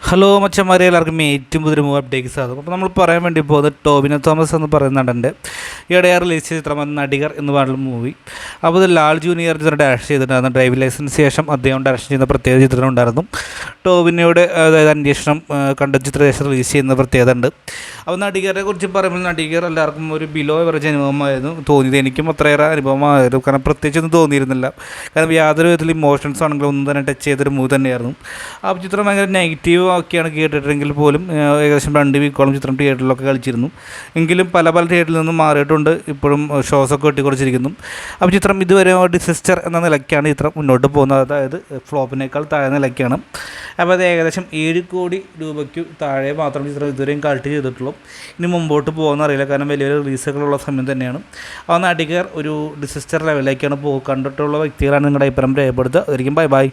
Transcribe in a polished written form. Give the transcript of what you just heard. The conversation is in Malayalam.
ഹലോ മച്ചന്മാരെ, എല്ലാവർക്കും ഏറ്റവും പുതിയ മൂവ് അപ്ഡേറ്റ്സ് സാധനം. അപ്പോൾ നമ്മൾ പറയാൻ വേണ്ടി പോകുന്നത് ടോവിനോ തോമസ് എന്ന് പറയുന്ന നടൻ്റെ ഈയിടെ റിലീസ് ചെയ്ത ചിത്രം നടികർ എന്ന് പറയുന്ന മൂവി. അപ്പോൾ ഇത് ലാൽ ജൂനിയർ ചിത്രം ഡയറക്റ്റ് ചെയ്തിട്ടുണ്ടായിരുന്നു. ഡ്രൈവിംഗ് ലൈസൻസ് ശേഷം അദ്ദേഹം ഡയറക്റ്റ് ചെയ്യുന്ന പ്രത്യേക ചിത്രം ഉണ്ടായിരുന്നു. ടോവിനോയുടെ അതായത് അന്വേഷണം കണ്ട ചിത്രശേഷം റിലീസ് ചെയ്യുന്ന പ്രത്യേകത ഉണ്ട്. അപ്പോൾ നടികരെ കുറിച്ച് പറയുമ്പോൾ നടികർ എല്ലാവർക്കും ഒരു ബിലോ എവറേജ് അനുഭവമായിരുന്നു തോന്നിയത്. എനിക്കും അത്രയേറെ അനുഭവമായിരുന്നു. കാരണം പ്രത്യേകിച്ചൊന്നും തോന്നിയിരുന്നില്ല. കാരണം യാതൊരു വിധത്തിൽ ഇമോഷൻസ് ആണെങ്കിലും ഒന്നും തന്നെ ടച്ച് ചെയ്തൊരു മൂവി തന്നെയായിരുന്നു. ആ ചിത്രം ഭയങ്കര നെഗറ്റീവ് ഒക്കെയാണ് കേട്ടിട്ടെങ്കിൽ പോലും ഏകദേശം 2 വീക്കോളം ചിത്രം തിയേറ്ററിലൊക്കെ കളിച്ചിരുന്നു. എങ്കിലും പല തിയേറ്ററിൽ നിന്നും മാറിയിട്ടുണ്ട്. ഇപ്പോഴും ഷോസൊക്കെ വെട്ടിക്കുറച്ചിരിക്കുന്നു. അപ്പോൾ ചിത്രം ഇതുവരെ ഡിസിസ്റ്റർ എന്ന നിലയ്ക്കാണ് ചിത്രം മുന്നോട്ട് പോകുന്നത്. അതായത് ഫ്ലോപ്പിനേക്കാൾ താഴെ നിലയ്ക്കാണ്. അപ്പോൾ അത് ഏകദേശം 7 കോടി രൂപയ്ക്ക് താഴെ മാത്രം ചിത്രം ഇതുവരെയും കളക്ട് ചെയ്തിട്ടുള്ളൂ. ഇനി മുമ്പോട്ട് പോകുന്ന അറിയില്ല. കാരണം വലിയ വലിയ റിലീസുകളുള്ള സമയം തന്നെയാണ്. ആ നടികർ ഒരു ഡിസിസ്റ്റർ ലെവലിലേക്കാണ് കണ്ടിട്ടുള്ള വ്യക്തികളാണ് നിങ്ങളുടെ അഭിപ്രായം രേഖപ്പെടുത്തുക. അതായിരിക്കും ബൈ.